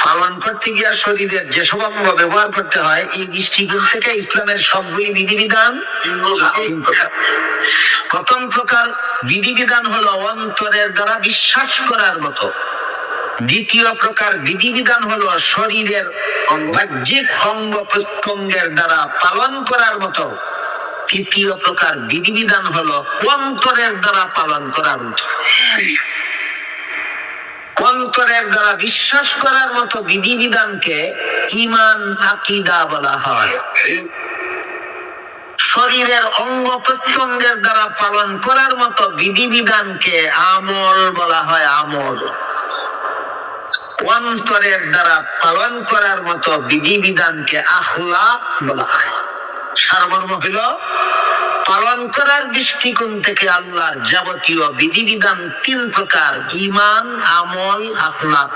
পালন করতে গিয়ে শরীরের যেসব অঙ্গ ব্যবহার করতে হয়, এই দৃষ্টিকোণ থেকে ইসলামের সবগুলি বিধিবিধান প্রথম প্রকার বিধিবিধান হলো অন্তরের দ্বারা বিশ্বাস করার মতো। দ্বিতীয় প্রকার বিধিবিধান হলো শরীরের বাহ্যিক অঙ্গ প্রত্যঙ্গের দ্বারা পালন করার মতো। তৃতীয় প্রকার বিধিবিধান হলো অন্তরের দ্বারা পালন করার মতো। অন্তরের দ্বারা বিশ্বাস করার মতো বিধিবিধানকে ঈমান আকীদা বলা হয়। শরীরের অঙ্গ প্রত্যঙ্গের দ্বারা পালন করার মতো বিধিবিধানকে আমল বলা হয়, আমল। অন্তরের দ্বারা পালন করার মতো বিধিবিধানকে আখলাক বলা হয়। সারমর্ম হইল, পালন করার দৃষ্টিকোণ থেকে আল্লাহর যাবতীয় বিধিবিধান তিন প্রকার: ঈমান, আমল, আখলাক।